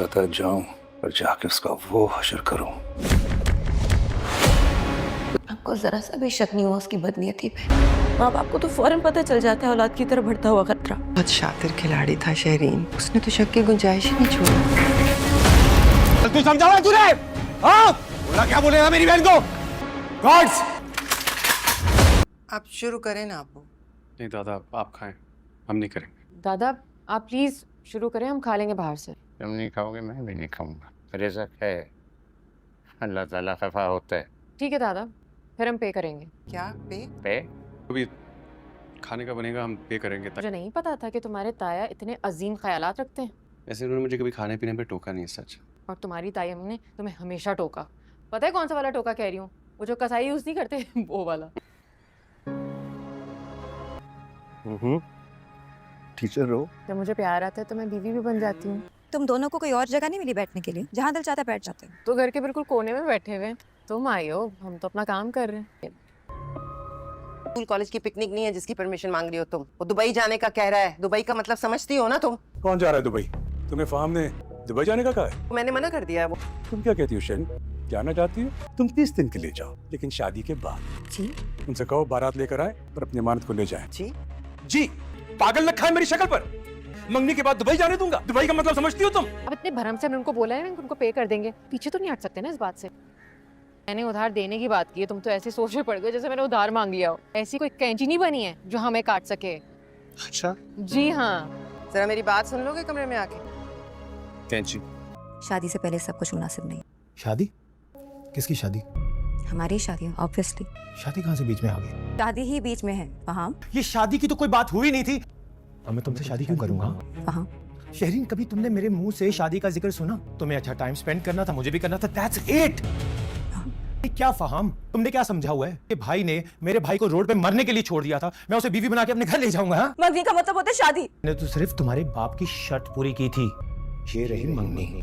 चाहता है जाऊं और जाके उसका वो हश्र करूं। आपको जरा सा भी शक नहीं हुआ उसकी बदनीयती पे? माँ बाप को तो फौरन पता चल जाता है औलाद की तरफ बढ़ता हुआ खतरा। बहुत शातिर खिलाड़ी था शहरीन, उसने तो शक की गुंजाइश ही नहीं छोड़ी। तू समझा तूने? हाँ? बोला क्या बोलेगा मेरी बहन को? गॉड्स! आप शुरू करें ना आपको। नहीं दादा, आप खाएं, हम नहीं करेंगे। दादा आप प्लीज शुरू करें, हम खा लेंगे बाहर से। तुम नहीं खाओगे, मैं भी नहीं खाऊंगा। रिज़्क़ है, अल्लाह ताला खफा होता है। ठीक है दादा, फिर हम पे करेंगे। क्या पे? पे अभी खाने का बनेगा, हम पे करेंगे। मुझे नहीं पता था कि तुम्हारे ताया इतने अजीम ख्यालात रखते हैं। वैसे उन्होंने मुझे कभी खाने पीने पे टोका नहीं, सच। और तुम्हारी ताई अम्मी ने तुम्हें हमेशा टोका। पता है कौन सा वाला टोका कह रही हूँ? वो जो कसाई यूज नहीं करते वो वाला। टीचर हो? जब मुझे प्यार आता है तो मैं बीवी भी बन जाती हूँ। तुम दोनों को कोई और जगह नहीं मिली बैठने के लिए? जहाँ दिल चाहता है बैठ जाते हो। तो घर के बिल्कुल कोने में बैठे हुए हैं। तुम आई हो, हम तो अपना काम कर रहे हैं। स्कूल कॉलेज की पिकनिक नहीं है जिसकी परमिशन मांग रही हो तुम। वो दुबई जाने का कह रहा है। दुबई का मतलब समझती हो ना तुम? कौन जा रहा है दुबई? तुम्हें फाहम ने दुबई जाने का कहा है? मैंने मना कर दिया है वो। तुम क्या कहती हो शेन? जाना चाहती हो? तुम 30 दिन के लिए जाओ, लेकिन शादी के बाद। जी? उनसे कहो बारात लेकर आए पर अपनी अमानत को ले जाए। जी? जी, पागल रखा है मेरी शक्ल पर। मंगनी के बाद दुबई जाने दूंगा। दुबई का मतलब समझती हो तुम? अब इतने भरम से उनको बोला है, उनको पे कर देंगे। पीछे तो नहीं हट सकते ना इस बात से। मैंने उधार देने की बात की है, तुम तो ऐसे सोच में पड़ गए जैसे मैंने उधार मांग लिया हो। ऐसी कोई कैंची नहीं बनी है जो हमें काट सके। अच्छा, जी हाँ। जरा मेरी बात सुन लोगे कमरे में आके? कैंची? शादी से पहले सब कुछ मुनासिब नहीं। शादी? किसकी शादी? हमारी शादी ऑब्वियसली। शादी कहाँ से बीच में आ गई? शादी ही बीच में है फहाम। ये शादी की तो कोई बात हुई नहीं थी। अब मैं तुमसे शादी क्यों करूंगा? फहाम, शहरीन, कभी तुमने मेरे मुंह से शादी का जिक्र सुना? तुम्हें अच्छा टाइम स्पेंड करना था, मुझे भी करना था। That's it. क्या फहाम, तुमने क्या समझा हुआ है कि भाई ने मेरे भाई को रोड पे मरने के लिए छोड़ दिया था, मैं उसे बीवी बना के अपने घर ले जाऊंगा? हाँ? मंगनी का मतलब होता है शादी। मैंने तो सिर्फ तुम्हारे बाप की शर्त पूरी की थी। ये रही मंगनी।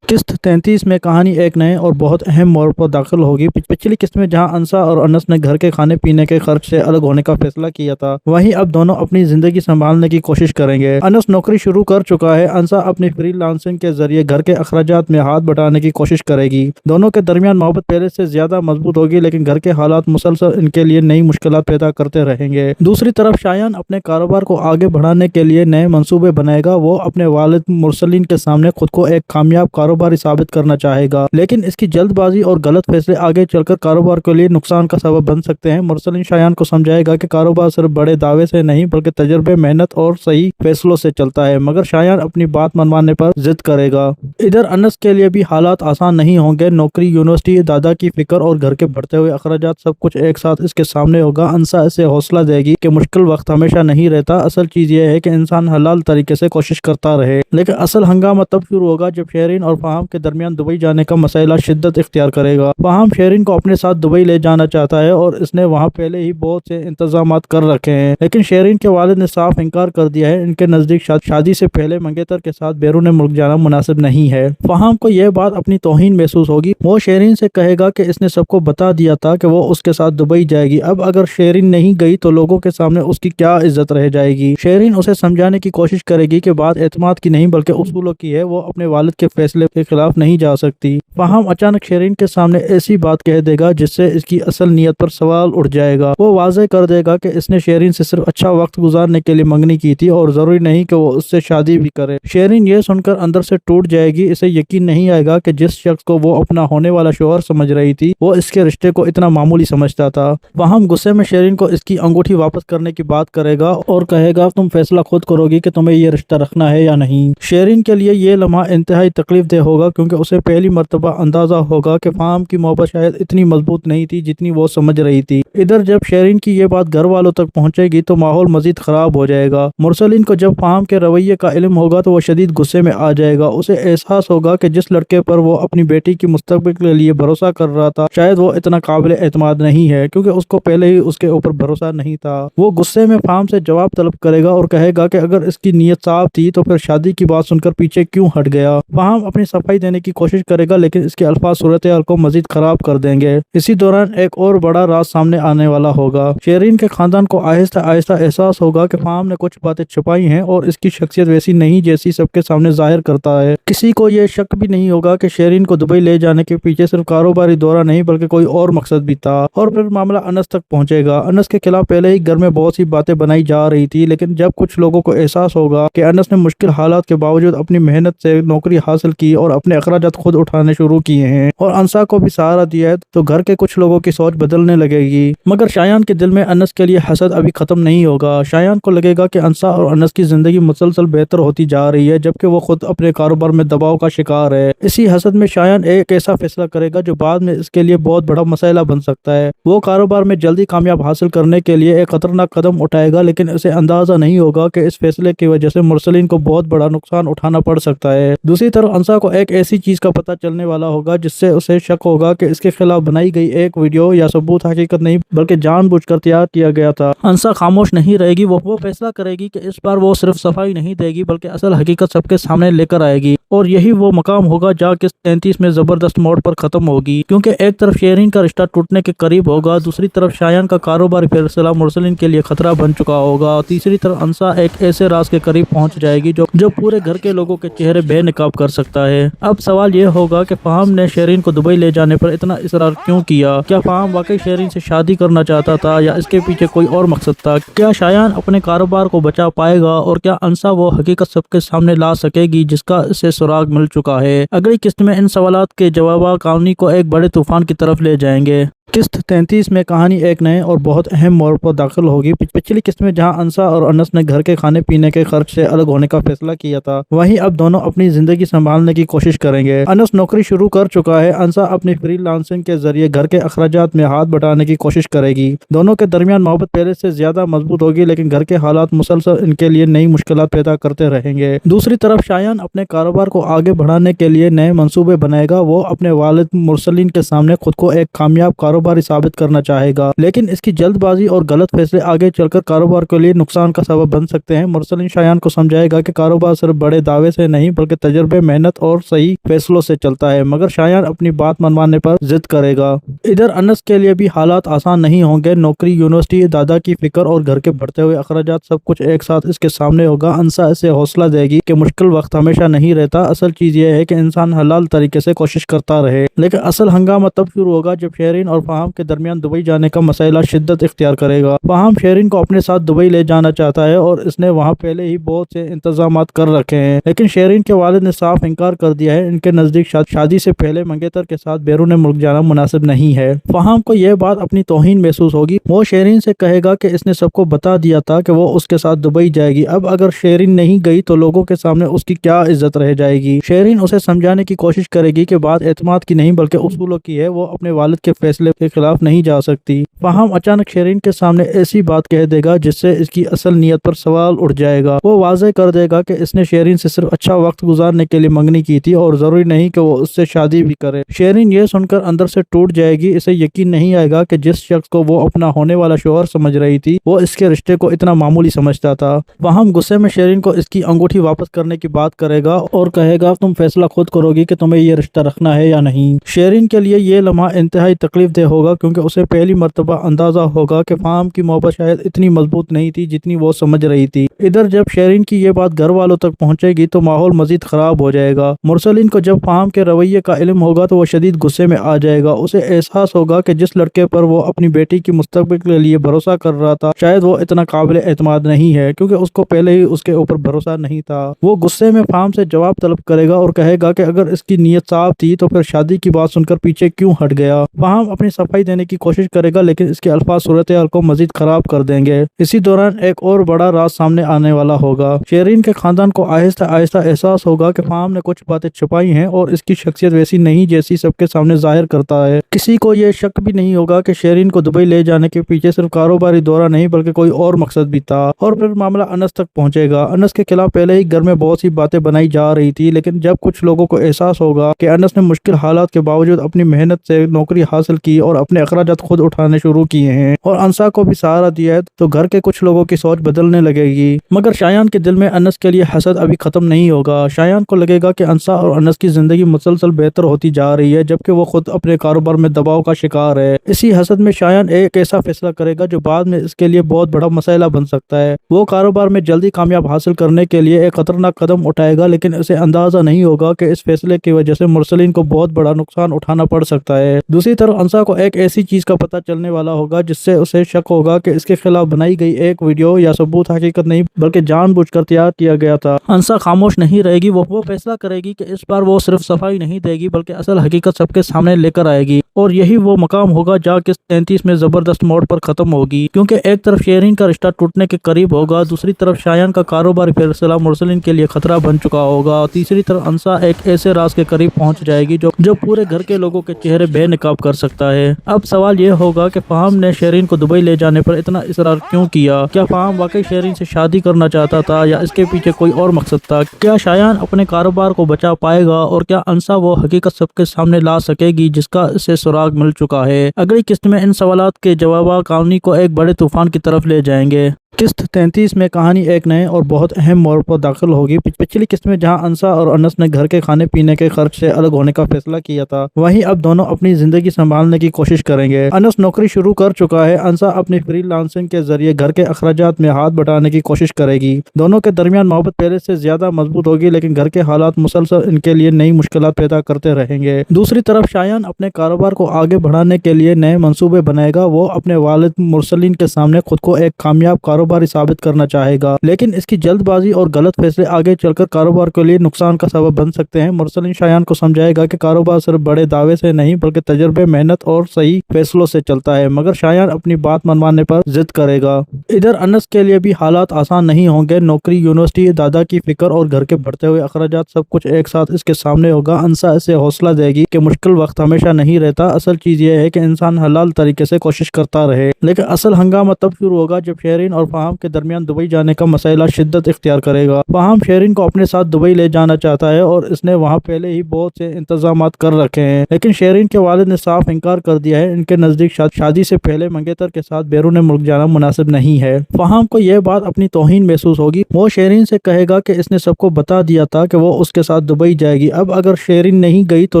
किस्त 33 में कहानी एक नए और बहुत अहम मोड़ पर दाखिल होगी। पिछली किस्त में जहां अंसा और अनस ने घर के खाने पीने के खर्च से अलग होने का फैसला किया था, वहीं अब दोनों अपनी जिंदगी संभालने की कोशिश करेंगे। अनस नौकरी शुरू कर चुका है। अंसा अपनी फ्रीलांसिंग के जरिए घर के अखराजात में हाथ बटाने की कोशिश करेगी। दोनों के दरमियान मोहब्बत पहले से ज्यादा मजबूत होगी, लेकिन घर के हालात मुसलसल इनके लिए नई मुश्किलात पैदा करते रहेंगे। दूसरी तरफ शायान अपने कारोबार को आगे बढ़ाने के लिए नए मंसूबे बनाएगा। वो अपने वालिद मुरसलीन के सामने खुद को एक कामयाब कारोबारी साबित करना चाहेगा, लेकिन इसकी जल्दबाजी और गलत फैसले आगे चलकर कारोबार के लिए नुकसान का सबब बन सकते हैं। मुरसलीन शायान को समझाएगा कि कारोबार सिर्फ बड़े दावे से नहीं बल्कि तजर्बे, मेहनत और सही फैसलों से चलता है, मगर शायान अपनी बात मनवाने पर जिद करेगा। इधर अनस के लिए भी हालात आसान नहीं होंगे। नौकरी, यूनिवर्सिटी, दादा की फिक्र और घर के बढ़ते हुए अखराजात, सब कुछ एक साथ इसके सामने होगा। अंसा इसे हौसला देगी कि मुश्किल वक्त हमेशा नहीं रहता। असल चीज ये है कि इंसान हलाल तरीके से कोशिश करता रहे, लेकिन असल हंगामा तब शुरू होगा जब शहरीन और फहाम के दरमियान दुबई जाने का मसला शिद्दत इख्तियार करेगा। फहाम शहरीन को अपने साथ दुबई ले जाना चाहता है और इसने वहां पहले ही बहुत से इंतजामात कर रखे हैं, लेकिन शहरीन के वालिद ने साफ इनकार कर दिया है। इनके नजदीक शादी से पहले मंगेतर के साथ बैरून मुल्क जाना मुनासिब नहीं है। फहाम को यह बात अपनी तौहीन महसूस होगी। वो शहरीन से कहेगा कि इसने सबको बता दिया था कि वो उसके साथ दुबई जाएगी। अब अगर शहरीन नहीं गई तो लोगों के सामने उसकी क्या इज्जत रह जाएगी। शहरीन उसे समझाने की कोशिश करेगी कि बात एतमाद की नहीं बल्कि उसूलों की है। वो अपने वालिद के फैसले के खिलाफ नहीं जा सकती। फहाम अचानक शहरीन के सामने ऐसी बात कह देगा जिससे इसकी असल नीयत पर सवाल उठ जाएगा। वो वाज़ेह कर देगा कि इसने शहरीन से सिर्फ अच्छा वक्त गुजारने के लिए मंगनी की थी और जरूरी नहीं कि वो उससे शादी भी करे। शहरीन ये सुनकर अंदर से टूट जाएगी। इसे यकीन नहीं आएगा कि जिस शख्स को वो अपना होने वाला शोहर समझ रही थी, वो इसके रिश्ते को इतना मामूली समझता था। फहाम गुस्से में शहरीन को इसकी अंगूठी वापस करने की बात करेगा और कहेगा तुम फैसला खुद करोगी कि तुम्हें ये रिश्ता रखना है या नहीं। शहरीन के लिए ये लम्हा इंतहाई तकलीफ दे होगा, क्योंकि उसे पहली मर्तबा अंदाजा होगा कि फहाम की मोहब्बत शायद इतनी मजबूत नहीं थी जितनी वो समझ रही थी। इधर जब शहरीन की ये बात घर वालों तक पहुंचेगी तो माहौल मजीद खराब हो जाएगा। मुरसलीन को जब फहाम के रवैये का इल्म होगा तो वो शदीद गुस्से में आ जाएगा। उसे एहसास होगा कि जिस लड़के पर वो अपनी बेटी की मुस्तकबिल के लिए भरोसा कर रहा था, शायद वो इतना काबिल एतमाद नहीं है, क्योंकि उसको पहले ही उसके ऊपर भरोसा नहीं था। वो गुस्से में फहाम से जवाब तलब करेगा और कहेगा कि अगर इसकी नीयत साफ थी तो फिर शादी की बात सुनकर पीछे क्यों हट गया। फहाम अपनी अपनी सफाई देने की कोशिश करेगा लेकिन इसके अल्फाज सूरत हाल को मजीद खराब कर देंगे। इसी दौरान एक और बड़ा राज सामने आने वाला होगा। शेरीन के खानदान को आहिस्ता आहिस्ता एहसास होगा कि फाहम ने कुछ बातें छुपाई हैं और इसकी शख्सियत वैसी नहीं जैसी सबके सामने जाहिर करता है। किसी को ये शक भी नहीं होगा कि शेरीन को दुबई ले जाने के पीछे सिर्फ कारोबारी दौरा नहीं बल्कि कोई और मकसद भी था। और फिर मामला अनस तक पहुंचेगा। अनस के खिलाफ पहले ही घर में बहुत सी बातें बनाई जा रही थी, लेकिन जब कुछ लोगों को एहसास होगा कि अनस ने मुश्किल हालात के बावजूद अपनी मेहनत से नौकरी हासिल की और अपने अखराजात खुद उठाने शुरू किए हैं और अंसा को भी सहारा दिया है, तो घर के कुछ लोगों की सोच बदलने लगेगी। मगर शायान के दिल में अनस के लिए हसद अभी खत्म नहीं होगा। शायान को लगेगा कि अंसा और अनस की जिंदगी मुसलसल बेहतर होती जा रही है जबकि वो खुद अपने कारोबार में दबाव का शिकार है। इसी हसद में शायान एक ऐसा फैसला करेगा जो बाद में इसके लिए बहुत बड़ा मसला बन सकता है। वो कारोबार में जल्दी कामयाब हासिल करने के लिए एक खतरनाक कदम उठाएगा, लेकिन इसे अंदाजा नहीं होगा कि इस फैसले की वजह से मुरसलीन को बहुत बड़ा नुकसान उठाना पड़ सकता है। दूसरी तरफ अंसा को एक ऐसी चीज का पता चलने वाला होगा जिससे उसे शक होगा कि इसके खिलाफ बनाई गई एक वीडियो या सबूत हकीकत नहीं बल्कि जानबूझकर तैयार किया गया था। अंसा खामोश नहीं रहेगी। वो फैसला करेगी कि इस बार वो सिर्फ सफाई नहीं देगी बल्कि असल हकीकत सबके सामने लेकर आएगी और यही वो मकाम होगा जहाँ किस्त 33 में जबरदस्त मोड़ पर खत्म होगी। क्योंकि एक तरफ शेरीन का रिश्ता टूटने के करीब होगा, दूसरी तरफ शायान का कारोबारी फैसला मुरसलीन के लिए खतरा बन चुका होगा, तीसरी तरफ अंसा एक ऐसे राज के करीब पहुंच जाएगी जो पूरे घर के लोगों के चेहरे बेनकाब कर सकता है। अब सवाल ये होगा कि फाहम ने शेरीन को दुबई ले जाने पर इतना इसरार क्यों किया? क्या फाहम वाकई शेरीन से शादी करना चाहता था या इसके पीछे कोई और मकसद था? क्या शायान अपने कारोबार को बचा पाएगा और क्या अंसा वो हकीकत सबके सामने ला सकेगी जिसका इसे सुराग मिल चुका है? अगली किस्त में इन सवालात के जवाब कहानी को एक बड़े तूफान की तरफ ले जाएंगे। किस्त 33 में कहानी एक नए और बहुत अहम मोड़ पर दाखिल होगी। पिछली किस्त में जहां अंसा और अनस ने घर के खाने पीने के खर्च से अलग होने का फैसला किया था, वहीं अब दोनों अपनी जिंदगी संभालने की कोशिश करेंगे। अनस नौकरी शुरू कर चुका है। अंसा अपनी फ्रीलांसिंग के जरिए घर के अखराजात में हाथ बटाने की कोशिश करेगी। दोनों के दरमियान मोहब्बत पहले से ज्यादा मजबूत होगी, लेकिन घर के हालात मुसलसल इनके लिए नई मुश्किलात पैदा करते रहेंगे। दूसरी तरफ शायान अपने कारोबार को आगे बढ़ाने के लिए नए मंसूबे बनाएगा। वो अपने वालिद मुरसलीन के सामने खुद को एक कामयाब कारोबारी साबित करना चाहेगा, लेकिन इसकी जल्दबाजी और गलत फैसले आगे चलकर कारोबार के लिए नुकसान का सबब बन सकते हैं। मुरसलीन शायान को समझाएगा कि कारोबार सिर्फ बड़े दावे से नहीं बल्कि तजर्बे, मेहनत और सही फैसलों से चलता है, मगर शायान अपनी बात मनवाने पर जिद करेगा। इधर अनस के लिए भी हालात आसान नहीं होंगे। नौकरी, यूनिवर्सिटी, दादा की फिक्र और घर के बढ़ते हुए अखराजात सब कुछ एक साथ इसके सामने होगा। अंसा इसे हौसला देगी कि मुश्किल वक्त हमेशा नहीं रहता। असल चीज यह है कि इंसान हलाल तरीके से कोशिश करता रहे, लेकिन असल हंगामा तब शुरू होगा जब शेरीन और फाहम के दरमियान दुबई जाने का मसला शिद्दत इख्तियार करेगा। फाहम शेरीन को अपने साथ दुबई ले जाना चाहता है और इसने वहाँ पहले ही बहुत से इंतजामात कर रखे हैं, लेकिन शेरीन के वालिद ने साफ इनकार कर दिया है। इनके नजदीक शादी से पहले मंगेतर के साथ बैरून मुल्क जाना मुनासिब नहीं है। फाहम को यह बात अपनी तौहीन महसूस होगी। वो शेरीन से कहेगा कि इसने सबको बता दिया था कि वो उसके साथ दुबई जाएगी। अब अगर शेरीन नहीं गई तो लोगों के सामने उसकी क्या इज्जत रह जाएगी। शेरीन उसे समझाने की कोशिश करेगी कि बात एतमाद की नहीं बल्कि उसूलों की है। वो अपने वालिद के फैसले के खिलाफ नहीं जा सकती। फाहम अचानक शेरीन के सामने ऐसी बात कह देगा जिससे इसकी असल नीयत पर सवाल उठ जाएगा। वो वाज़ेह कर देगा कि इसने शेरीन से सिर्फ अच्छा वक्त गुजारने के लिए मंगनी की थी और जरूरी नहीं कि वो उससे शादी भी करे। शेरीन ये सुनकर अंदर से टूट जाएगी। इसे यकीन नहीं आएगा कि जिस शख्स को वो अपना होने वाला शौहर समझ रही थी वो इसके रिश्ते को इतना मामूली समझता था। फाहम गुस्से में शेरीन को इसकी अंगूठी वापस करने की बात करेगा और कहेगा तुम फैसला खुद करोगी कि तुम्हें ये रिश्ता रखना है या नहीं। शेरीन के लिए ये लम्हा इंतहाई तकलीफ दे होगा क्योंकि उसे पहली मर्तबा अंदाजा होगा कि फाहम की मोहब्बत शायद इतनी मजबूत नहीं थी जितनी वो समझ रही थी। इधर जब शेरीन की ये बात घर वालों तक पहुंचेगी तो माहौल मजीद खराब हो जाएगा। मुरसलीन को जब फाहम के रवैये का इल्म होगा तो वो शदीद गुस्से में आ जाएगा। उसे एहसास होगा कि जिस लड़के पर वो अपनी बेटी की मुस्तकबिल के लिए भरोसा कर रहा था शायद वो इतना काबिल एतमाद नहीं है, क्योंकि उसको पहले ही उसके ऊपर भरोसा नहीं था। वो गुस्से में फाहम से जवाब तलब करेगा और कहेगा कि अगर इसकी नीयत साफ थी तो फिर शादी की बात सुनकर पीछे क्यों हट गया। फाहम अपनी सफाई देने की कोशिश करेगा, लेकिन इसके अल्फाज सूरत हाल को मजीद खराब कर देंगे। इसी दौरान एक और बड़ा राज सामने आने वाला होगा। शेरीन के खानदान को आहिस्ता आहिस्ता एहसास होगा कि फाहम ने कुछ बातें छुपाई हैं और इसकी शख्सियत वैसी नहीं जैसी सबके सामने जाहिर करता है। किसी को ये शक भी नहीं होगा कि शेरीन को दुबई ले जाने के पीछे सिर्फ कारोबारी दौरा नहीं बल्कि कोई और मकसद भी था। और फिर मामला अनस तक पहुंचेगा। अनस के खिलाफ पहले ही घर में बहुत सी बातें बनाई जा रही थी, लेकिन जब कुछ लोगों को एहसास होगा कि अनस ने मुश्किल हालात के बावजूद अपनी मेहनत से नौकरी हासिल की اور اپنے اخراجات خود اٹھانے شروع کیے ہیں اور انسا کو بھی سہارا دیا ہے تو گھر کے کچھ لوگوں کی سوچ بدلنے لگے گی۔ مگر شایان کے دل میں انس کے لیے حسد ابھی ختم نہیں ہوگا۔ شایان کو لگے گا کہ انسا اور انس کی زندگی مسلسل بہتر ہوتی جا رہی ہے جبکہ وہ خود اپنے کاروبار میں دباؤ کا شکار ہے۔ اسی حسد میں شایان ایک ایسا فیصلہ کرے گا جو بعد میں اس کے لیے بہت بڑا مسئلہ بن سکتا ہے۔ وہ کاروبار میں جلدی کامیاب حاصل کرنے کے لیے ایک خطرناک قدم اٹھائے گا لیکن اسے اندازہ نہیں ہوگا کہ اس فیصلے کی وجہ سے مرسلین کو بہت بڑا نقصان اٹھانا پڑ سکتا ہے۔ دوسری طرف انسا کو ایک ایسی چیز کا پتہ چلنے والا ہوگا جس سے اسے شک ہوگا کہ اس کے خلاف بنائی گئی ایک ویڈیو یا ثبوت حقیقت نہیں بلکہ جان بوجھ کر تیار کیا گیا تھا۔ انسا خاموش نہیں رہے گی، وہ فیصلہ کرے گی کہ اس بار وہ صرف صفائی نہیں دے گی بلکہ اصل حقیقت سب کے سامنے لے کر آئے گی اور یہی وہ مقام ہوگا جہاں قسط 33 میں زبردست موڑ پر ختم ہوگی، کیونکہ ایک طرف شیرین کا رشتہ ٹوٹنے کے قریب ہوگا، دوسری طرف شایان کا کاروباری فیصلہ مرسلین کے لیے خطرہ بن چکا ہوگا اور تیسری طرف انسا ایک ایسے راز کے قریب پہنچ جائے گی جو پورے گھر کے لوگوں کے چہرے بے نقاب کر سکتا ہے۔ اب سوال یہ ہوگا کہ فہم نے شیرین کو دبئی لے جانے پر اتنا اصرار کیوں کیا؟ کیا فہم واقعی شیرین سے شادی کرنا چاہتا تھا یا اس کے پیچھے کوئی اور مقصد تھا؟ کیا شایان اپنے کاروبار کو بچا پائے گا اور کیا انسا وہ حقیقت سب کے سامنے لا سکے گی جس کا اسے سراغ مل چکا ہے؟ اگلی قسط میں ان سوالات کے جوابات کہانی کو ایک بڑے طوفان کی طرف لے جائیں گے۔ قسط 33 میں کہانی ایک نئے اور بہت اہم موڑ پر داخل ہوگی۔ پچھلی قسط میں جہاں انسا اور انس نے گھر کے کھانے پینے کے خرچ سے الگ ہونے کا فیصلہ کیا تھا، وہیں اب دونوں اپنی زندگی سنبھالنے کی کوشش کریں گے۔ انس نوکری شروع کر چکا ہے، انسا اپنی فری لانسنگ کے ذریعے گھر کے اخراجات میں ہاتھ بٹانے کی کوشش کرے گی۔ دونوں کے درمیان محبت پہلے سے زیادہ مضبوط ہوگی لیکن گھر کے حالات مسلسل ان کے لیے نئی مشکلات پیدا کرتے رہیں گے۔ دوسری طرف شایان اپنے کاروبار کو آگے بڑھانے کے لیے نئے منصوبے بنائے گا۔ وہ اپنے والد مرسلین کے سامنے خود کو ایک کامیاب کاروباری ثابت کرنا چاہے گا لیکن اس کی جلد بازی اور غلط فیصلے آگے چل کر کاروبار کے لیے نقصان کا سبب بن سکتے ہیں۔ مرسلین شایان کو سمجھائے گا کہ کاروبار صرف بڑے دعوے سے نہیں بلکہ تجربے، محنت اور صحیح فیصلوں سے چلتا ہے، مگر شایان اپنی بات منوانے پر ضد کرے گا۔ ادھر انس کے لیے بھی حالات آسان نہیں ہوں گے۔ نوکری، یونیورسٹی، دادا کی فکر اور گھر کے بڑھتے ہوئے اخراجات سب کچھ ایک ساتھ اس کے سامنے ہوگا۔ انسا اسے حوصلہ دے گی کہ مشکل وقت ہمیشہ نہیں رہتا، اصل چیز یہ ہے کہ انسان حلال طریقے سے کوشش کرتا رہے۔ لیکن اصل ہنگامہ تب شروع ہوگا جب شیرین اور فہم کے درمیان دبئی جانے کا مسئلہ شدت اختیار کرے گا۔ فہم شیرین کو اپنے ساتھ دبئی لے جانا چاہتا ہے اور اس نے وہاں پہلے ہی بہت سے انتظامات کر رکھے ہیں، لیکن شیرین کے والد نے صاف انکار کر دیا ہے۔ ان کے نزدیک شادی سے پہلے منگیتر کے ساتھ بیرون ملک جانا مناسب نہیں ہے۔ فہم کو یہ بات اپنی توہین محسوس ہوگی۔ وہ شیرین سے کہے گا کہ اس نے سب کو بتا دیا تھا کہ وہ اس کے ساتھ دبئی جائے گی، اب اگر شیرین نہیں گئی تو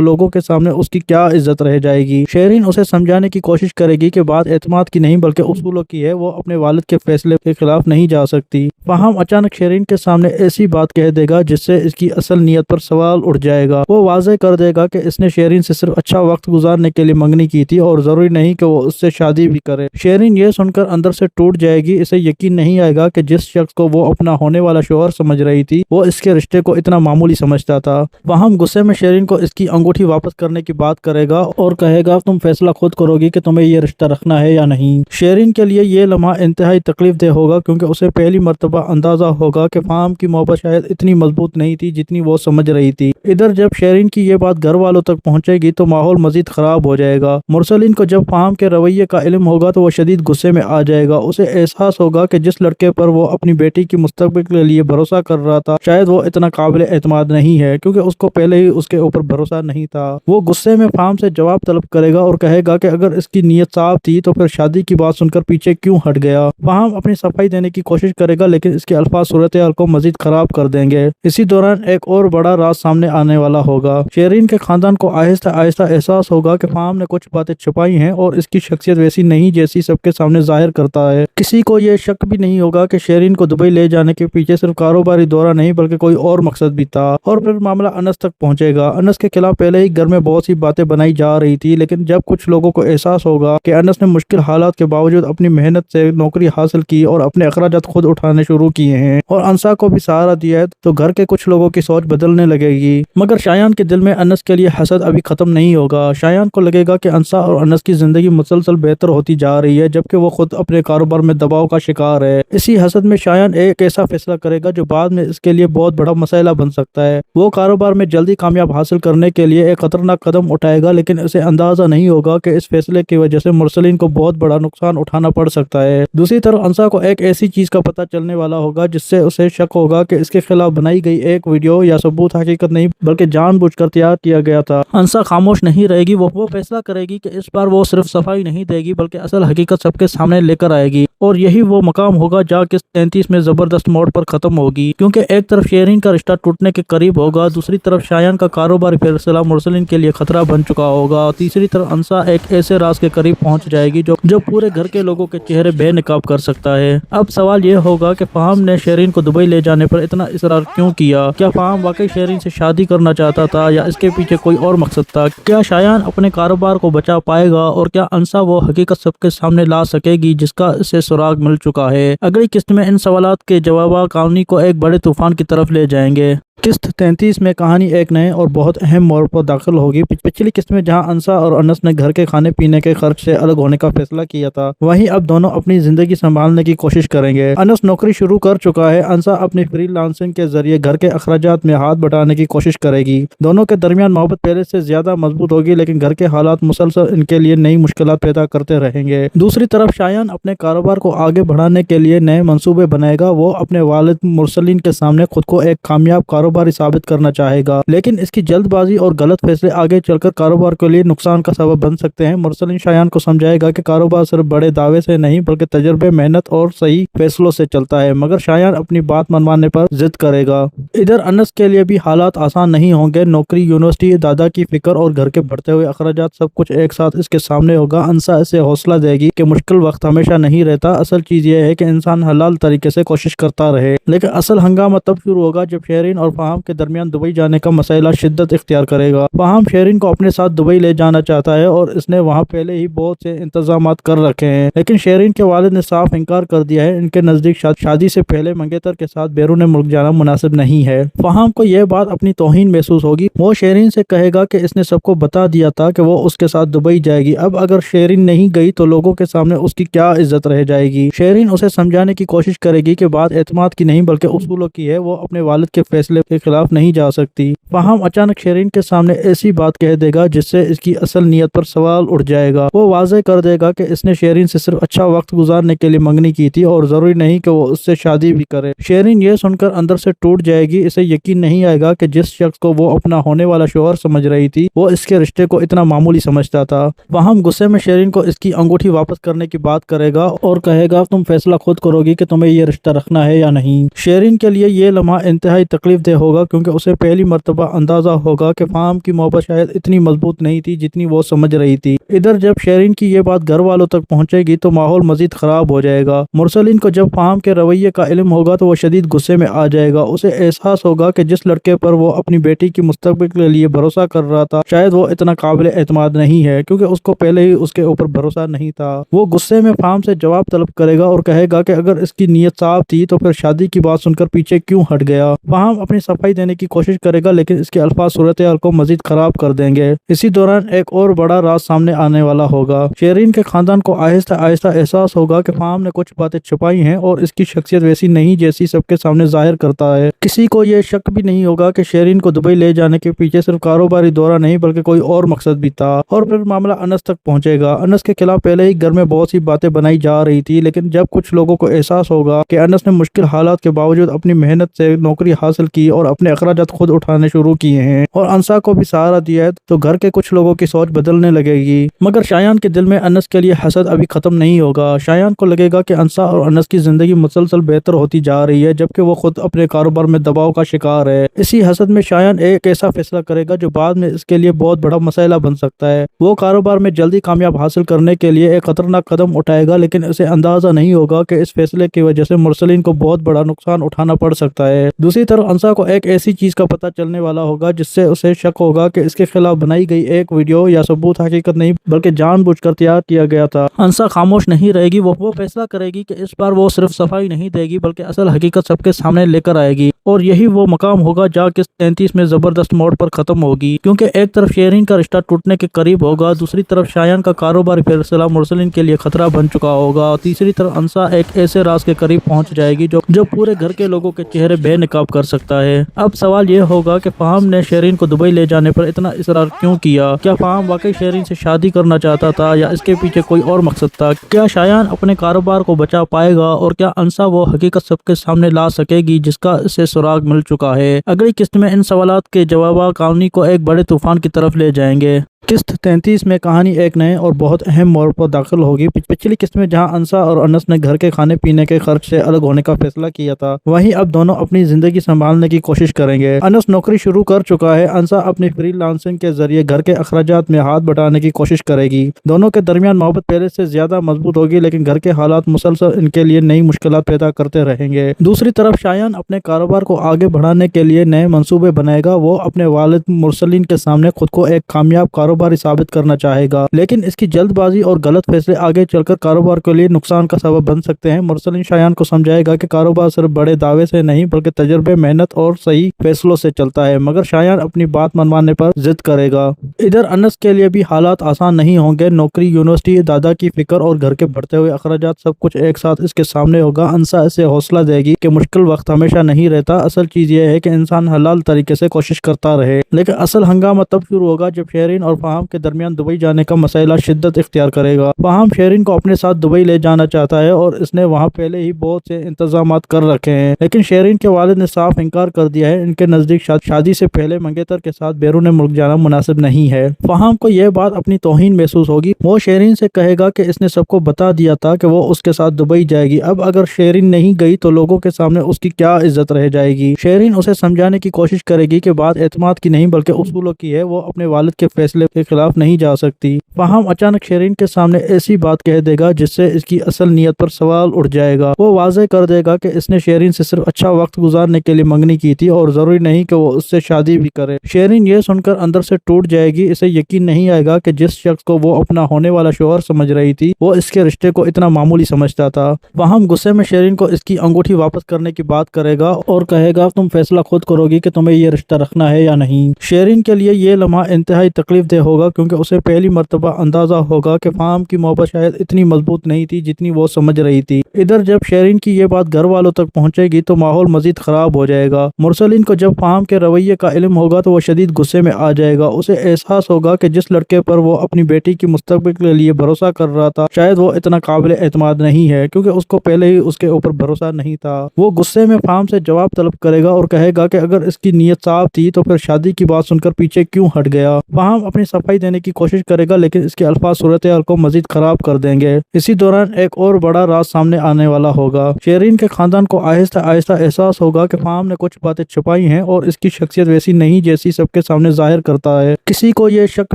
لوگوں کے سامنے اس کی کیا عزت رہ جائے گی۔ شیرین اسے سمجھانے کی کوشش کرے گی کہ بات اعتماد کی نہیں بلکہ اصولوں کی ہے، وہ اپنے والد کے فیصلے کے خلاف نہیں جا سکتی۔ فہم اچانک شیرین کے سامنے ایسی بات کہہ دے گا جس سے اس کی اصل نیت پر سوال اٹھ جائے گا۔ وہ واضح کر دے گا کہ اس نے شیرین سے صرف اچھا وقت گزارنے کے لیے منگنی کی تھی اور ضروری نہیں کہ وہ اس سے شادی بھی کرے۔ شیرین یہ سن کر اندر سے ٹوٹ جائے گی۔ اسے یقین نہیں آئے گا کہ جس شخص کو وہ اپنا ہونے والا شوہر سمجھ رہی تھی وہ اس کے رشتے کو اتنا معمولی سمجھتا تھا۔ فہم غصے میں شیرین کو اس کی انگوٹھی واپس کرنے کی بات کرے گا اور کہے گا تم فیصلہ خود کرو گی کہ تمہیں یہ رشتہ رکھنا ہے یا نہیں۔ شیرین کے لیے یہ لمحہ انتہائی تکلیف دہ ہوگا کیونکہ اسے پہلی مرتبہ اندازہ ہوگا کہ فہم کی محبت شاید اتنی مضبوط نہیں تھی جتنی وہ سمجھ رہی تھی۔ ادھر جب شیرین کی یہ بات گھر والوں تک پہنچے گی تو ماحول مزید خراب ہو جائے گا۔ مرسلین کو جب فہم کے رویے کا علم ہوگا تو وہ شدید غصے میں آ جائے گا۔ اسے احساس ہوگا کہ جس لڑکے پر وہ اپنی بیٹی کی مستقبل کے لیے بھروسہ کر رہا تھا شاید وہ اتنا قابل اعتماد نہیں ہے کیونکہ اس کو پہلے ہی اس کے اوپر بھروسہ نہیں تھا۔ وہ غصے میں فہم سے جواب طلب کرے گا اور کہے گا کہ اگر اس کی نیت صاف تھی تو پھر شادی کی بات سن کر پیچھے کیوں ہٹ گیا۔ فہم اپنی صفائی دینے کی کوشش کرے گا لیکن اس کے الفاظ صورتحال کو مزید خراب کر دیں گے۔ اسی دوران ایک اور بڑا راز سامنے آنے والا ہوگا۔ شیرین کے خاندان کو آہستہ آہستہ احساس ہوگا کہ فہم نے کچھ باتیں چھپائی ہیں اور اس کی شخصیت ویسی نہیں جیسی سب کے سامنے ظاہر کرتا ہے۔ کسی کو یہ شک بھی نہیں ہوگا کہ شیرین کو دبئی لے جانے کے پیچھے صرف کاروباری دورہ نہیں بلکہ کوئی اور مقصد بھی تھا۔ اور پھر معاملہ انس تک پہنچے گا۔ انس کے خلاف پہلے ہی گھر میں بہت سی باتیں بنائی جا رہی تھی لیکن جب کچھ لوگوں کو احساس ہوگا کہ انس نے مشکل حالات کے باوجود اپنی محنت سے نوکری حاصل کی اور اپنے اخراجات خود اٹھانے شروع کیے ہیں اور انسا کو بھی سہارا دیا ہے تو گھر کے کچھ لوگوں کی سوچ بدلنے لگے گی۔ مگر شایان کے دل میں انس کے لیے حسد ابھی ختم نہیں ہوگا۔ شایان کو لگے گا کہ انسا اور انس کی زندگی مسلسل بہتر ہوتی جا رہی ہے جبکہ وہ خود اپنے کاروبار میں دباؤ کا شکار ہے۔ اسی حسد میں شایان ایک ایسا فیصلہ کرے گا جو بعد میں اس کے لیے بہت بڑا مسئلہ بن سکتا ہے۔ وہ کاروبار میں جلدی کامیاب حاصل کرنے کے لیے ایک خطرناک قدم اٹھائے گا لیکن اسے اندازہ نہیں ہوگا کہ اس فیصلے کی وجہ سے مرسلین کو بہت بڑا نقصان اٹھانا پڑ سکتا ہے۔ دوسری طرف انسا को एक ऐसी चीज का पता चलने वाला होगा जिससे उसे शक होगा कि इसके खिलाफ बनाई गई एक वीडियो या सबूत हकीकत नहीं बल्कि जानबूझकर तैयार किया गया था। हंसा खामोश नहीं रहेगी, वो फैसला करेगी कि इस बार वो सिर्फ सफाई नहीं देगी बल्कि असल हकीकत सबके सामने लेकर आएगी, और यही वो मकाम होगा जहाँ किस्त 33 में जबरदस्त मोड़ पर खत्म होगी। क्योंकि एक तरफ शेरिन का रिश्ता टूटने के करीब होगा, दूसरी तरफ शायान का कारोबारी फैसला मुरसलिन के लिए खतरा बन चुका होगा, तीसरी तरफ अंसा एक ऐसे राज के करीब पहुंच जाएगी जो पूरे घर के लोगों के चेहरे बेनकाब कर सकता है। अब सवाल ये होगा कि फहाम ने शेरिन को दुबई ले जाने पर इतना इसरार क्यों किया? क्या फहाम वाकई शेरिन से शादी करना चाहता था या इसके पीछे कोई और मकसद था? क्या शायान अपने कारोबार को बचा पाएगा और क्या अंसा वो हकीकत सबके सामने ला सकेगी जिसका इसे सुराग मिल चुका है? अगली किस्त में इन सवालात के जवाब कहानी को एक बड़े तूफान की तरफ ले जाएंगे। किस्त 33 में कहानी एक नए और बहुत अहम मोड़ पर दाखिल होगी। पिछली किस्त में जहां अंसा और अनस ने घर के खाने पीने के खर्च से अलग होने का फैसला किया था, वहीं अब दोनों अपनी जिंदगी संभालने की कोशिश करेंगे। अनस नौकरी शुरू कर चुका है, अंसा अपनी फ्रीलांसिंग के जरिए घर के अखराजात में हाथ बटाने की कोशिश करेगी। दोनों के दरमियान मोहब्बत पहले से ज्यादा मजबूत होगी, लेकिन घर के हालात मुसलसल इनके लिए नई मुश्किलात पैदा करते रहेंगे। दूसरी तरफ शायान अपने कारोबार को आगे बढ़ाने के लिए नए मंसूबे बनाएगा। वो अपने वालिद मुरसलिन के सामने खुद को एक कामयाब कारोबारी साबित करना चाहेगा, लेकिन इसकी जल्दबाजी और गलत फैसले आगे चलकर कारोबार के लिए नुकसान का सबब बन सकते हैं। मुरसलिन शायान को समझाएगा कि कारोबार सिर्फ बड़े दावे से नहीं बल्कि तजर्बे, मेहनत और सही फैसलों से चलता है, मगर शायान अपनी बात मनवाने पर जिद करेगा। इधर अनस के लिए भी हालात आसान नहीं होंगे। नौकरी, यूनिवर्सिटी, दादा की फिक्र और घर के बढ़ते हुए अखराजात, सब कुछ एक साथ इसके सामने होगा। अंसा इसे हौसला देगी कि मुश्किल वक्त हमेशा नहीं रहता। असल चीज यह है कि इंसान हलाल तरीके से कोशिश करता रहे, लेकिन असल हंगामा तब शुरू होगा जब शेरिन और फहाम के दरमियान दुबई जाने का मसला शिद्दत इख्तियार करेगा। फहाम शेरिन को अपने साथ दुबई ले जाना चाहता है और इसने वहाँ पहले ही बहुत से इंतजामात कर रखे हैं, लेकिन शेरिन के वालिद ने साफ इनकार कर दिया है। इनके नजदीक शादी से पहले मंगेतर के साथ बैरून मुल्क जाना मुनासिब नहीं है। फहाम को यह बात अपनी तौहीन महसूस होगी। वो शेरिन से कहेगा कि इसने सबको बता दिया था कि वो उसके साथ दुबई जाएगी। अब अगर शेरिन नहीं गई तो लोगों के सामने उसकी क्या इज्जत रह जाएगी। शेरिन उसे समझाने की कोशिश करेगी कि बात एतमाद की नहीं बल्कि उसूलों की है। वो अपने वालिद के फैसले के खिलाफ नहीं जा सकती। फहाम अचानक शेरिन के सामने ऐसी बात कह देगा जिससे इसकी असल नीयत पर सवाल उठ जाएगा। वो वाज़ेह कर देगा कि इसने शेरिन से सिर्फ अच्छा वक्त गुजारने के लिए मंगनी की थी और जरूरी नहीं कि वो उससे शादी भी करे। शेरिन ये सुनकर अंदर से टूट जाएगी। इसे यकीन नहीं आएगा कि जिस शख्स को वो अपना होने वाला शोहर समझ रही थी वो इसके रिश्ते को इतना मामूली समझता था। फहाम गुस्से में शेरिन को इसकी अंगूठी वापस करने की बात करेगा और कहेगा तुम फैसला खुद करोगी कि तुम्हें ये रिश्ता रखना है या नहीं। शेरिन के लिए ये लम्हा इंतहाई तकलीफ दे होगा, क्योंकि उसे पहली मर्तबा अंदाजा होगा कि फहाम की मोहब्बत शायद इतनी मजबूत नहीं थी जितनी वो समझ रही थी। इधर जब शेरिन की ये बात घर वालों तक पहुंचेगी तो माहौल मजीद खराब हो जाएगा। मुरसलिन को जब फहाम के रवैये का इल्म होगा तो वो शदीद गुस्से में आ जाएगा। उसे एहसास होगा कि जिस लड़के पर वो अपनी बेटी की मुस्तकबिल के लिए भरोसा कर रहा था शायद वो इतना काबिल एतमाद नहीं है, क्योंकि उसको पहले ही उसके ऊपर भरोसा नहीं था। वो गुस्से में फहाम से जवाब तलब करेगा और कहेगा कि अगर इसकी नीयत साफ थी तो फिर शादी की बात सुनकर पीछे क्यों हट गया। फहाम अपनी सफाई देने की कोशिश करेगा, लेकिन इसके अल्फाज सूरत हाल को मजीद खराब कर देंगे। इसी दौरान एक और बड़ा राज सामने आने वाला होगा। शेरिन के खानदान को आहिस्ता आहिस्ता एहसास होगा कि फहाम ने कुछ बातें छुपाई हैं और इसकी शख्सियत वैसी नहीं जैसी सबके सामने जाहिर करता है। किसी को यह शक भी नहीं होगा कि शेरिन को दुबई ले जाने के पीछे सिर्फ कारोबारी दौरा नहीं बल्कि कोई और मकसद भी था। और फिर मामला अनस तक पहुंचेगा। अनस के खिलाफ पहले ही घर में बहुत सी बातें बनाई जा रही थी, लेकिन जब कुछ लोगों को एहसास होगा कि अनस ने मुश्किल हालात के बावजूद अपनी मेहनत से नौकरी हासिल की और अपने अखराजात खुद उठाने शुरू किए हैं और अंसा को भी सहारा दिया है, तो घर के कुछ लोगों की सोच बदलने लगेगी। मगर शायान के दिल में अनस के लिए हसद अभी खत्म नहीं होगा। शायान को लगेगा कि अंसा और अनस की जिंदगी मुसलसल बेहतर होती जा रही है, जबकि वो खुद अपने कारोबार में दबाव का शिकार है। इसी हसद में शायान एक ऐसा फैसला करेगा जो बाद में इसके लिए बहुत बड़ा मसला बन सकता है। वो कारोबार में जल्दी कामयाब हासिल करने के लिए एक खतरनाक कदम उठाएगा, लेकिन इसे अंदाजा नहीं होगा कि इस फैसले की वजह से मुरसलिन को बहुत बड़ा नुकसान उठाना पड़ सकता है। दूसरी तरफ अंसा को एक ऐसी चीज का पता चलने वाला होगा जिससे उसे शक होगा कि इसके खिलाफ बनाई गई एक वीडियो या सबूत हकीकत नहीं बल्कि जानबूझकर तैयार किया गया था। अंसा खामोश नहीं रहेगी। वो फैसला करेगी कि इस बार वो सिर्फ सफाई नहीं देगी बल्कि असल हकीकत सबके सामने लेकर आएगी, और यही वो मकाम होगा जहाँ किस्त 33 में जबरदस्त मोड़ पर खत्म होगी, क्योंकि एक तरफ शेरिन का रिश्ता टूटने के करीब होगा, दूसरी तरफ शायान का कारोबारी फैसला मुरसलिन के लिए खतरा बन चुका होगा, और तीसरी तरफ अंसा एक ऐसे राज के करीब पहुंच जाएगी जो पूरे घर के लोगों के चेहरे बेनकाब कर सकता है। अब सवाल ये होगा कि फहाम ने शेरिन को दुबई ले जाने पर इतना इसरार क्यों किया? क्या फहाम वाकई शेरिन से शादी करना चाहता था या इसके पीछे कोई और मकसद था? क्या शायान अपने कारोबार को बचा पाएगा और क्या अंसा वो हकीकत सबके सामने ला सकेगी जिसका इसे सुराग मिल चुका है? अगली किस्त में इन सवालात के जवाब कहानी को एक बड़े तूफान की तरफ ले जाएंगे। किस्त 33 में कहानी एक नए और बहुत अहम मोड़ पर दाखिल होगी। पिछली किस्त में जहां अंसा और अनस ने घर के खाने पीने के खर्च से अलग होने का फैसला किया था, वहीं अब दोनों अपनी जिंदगी संभालने की कोशिश करेंगे। अनस नौकरी शुरू कर चुका है, अंसा अपनी फ्रीलांसिंग के जरिए घर के अखराजात में हाथ बटाने की कोशिश करेगी। दोनों के दरमियान मोहब्बत पहले से ज्यादा मजबूत होगी, लेकिन घर के हालात मुसलसल इनके लिए नई मुश्किलात पैदा करते रहेंगे। दूसरी तरफ शायान अपने कारोबार को आगे बढ़ाने के लिए नए मंसूबे बनाएगा। वो अपने वालिद मुरसलिन के सामने खुद को एक कामयाब कारोबारी साबित करना चाहेगा, लेकिन इसकी जल्दबाजी और गलत फैसले आगे चलकर कारोबार के लिए नुकसान का सबब बन सकते हैं। मुरसलिन शायान को समझाएगा कि कारोबार सिर्फ बड़े दावे से नहीं बल्कि तजर्बे, मेहनत और सही फैसलों से चलता है, मगर शायान अपनी बात मनवाने पर जिद करेगा। इधर अनस के लिए भी हालात आसान नहीं होंगे। नौकरी, यूनिवर्सिटी, दादा की फिक्र और घर के बढ़ते हुए अखराजात सब कुछ एक साथ इसके सामने होगा। अंसा इसे हौसला देगी कि मुश्किल वक्त हमेशा नहीं रहता। असल चीज ये है कि इंसान हलाल तरीके से कोशिश करता रहे, लेकिन असल हंगामा तब शुरू होगा जब शेरिन और फहाम के दरमियान दुबई जाने का मसला शिद्दत इख्तियार करेगा। फहाम शेरिन को अपने साथ दुबई ले जाना चाहता है और इसने वहाँ पहले ही बहुत से इंतजामात कर रखे हैं, लेकिन शेरिन के वालिद ने साफ इनकार कर दिया है। इनके नजदीक शादी से पहले मंगेतर के साथ बैरून मुल्क जाना मुनासिब नहीं है। फहाम को यह बात अपनी तौहीन महसूस होगी। वो शेरिन से कहेगा कि इसने सबको बता दिया था कि वो उसके साथ दुबई जाएगी। अब अगर शेरिन नहीं गई तो लोगों के सामने उसकी क्या इज्जत रह जाएगी? शेरिन उसे समझाने की कोशिश करेगी कि बात एतमाद की नहीं बल्कि उसूलों की है। वो अपने वालिद के फैसले के खिलाफ नहीं जा सकती। फहाम अचानक शेरिन के सामने ऐसी बात कह देगा जिससे इसकी असल नीयत पर सवाल उठ जाएगा। वो वाज़ेह कर देगा कि इसने शेरिन से सिर्फ अच्छा वक्त गुजारने के लिए मंगनी की थी और जरूरी नहीं कि वो उससे शादी भी करे। शेरिन ये सुनकर अंदर से टूट जाएगी। इसे यकीन नहीं आएगा कि जिस शख्स को वो अपना होने वाला शोहर समझ रही थी वो इसके रिश्ते को इतना मामूली समझता था। फहाम गुस्से में शेरिन को इसकी अंगूठी वापस करने की बात करेगा और कहेगा तुम फैसला खुद करोगी कि तुम्हें ये रिश्ता रखना है या नहीं। शेरिन के लिए ये लम्हा इंतहाई तकलीफ दे होगा, क्योंकि उसे पहली मर्तबा अंदाजा होगा कि फहाम की मोहब्बत शायद इतनी मजबूत नहीं थी जितनी वो समझ रही थी। इधर जब शेरिन की ये बात घर वालों तक पहुंचेगी तो माहौल मजीद खराब हो जाएगा। मुरसलिन को जब फहाम के रवैये का इल्म होगा तो वो शदीद गुस्से में आ जाएगा। उसे एहसास होगा कि जिस लड़के पर वो अपनी बेटी की मुस्तकबिल के लिए भरोसा कर रहा था शायद वो इतना काबिल एतमाद नहीं है, क्योंकि उसको पहले ही उसके ऊपर भरोसा नहीं था। वो गुस्से में फहाम से जवाब तलब करेगा और कहेगा कि अगर इसकी नीयत साफ थी तो फिर शादी की बात सुनकर पीछे क्यों हट गया। फहाम अपनी सफाई देने की कोशिश करेगा, लेकिन इसके अल्फाज सूरत हाल को मजीद खराब कर देंगे। इसी दौरान एक और बड़ा राज सामने आने वाला होगा। शेरिन के खानदान को आहिस्ता आहिस्ता एहसास होगा कि फहाम ने कुछ बातें छुपाई हैं और इसकी शख्सियत वैसी नहीं जैसी सबके सामने जाहिर करता है। किसी को यह शक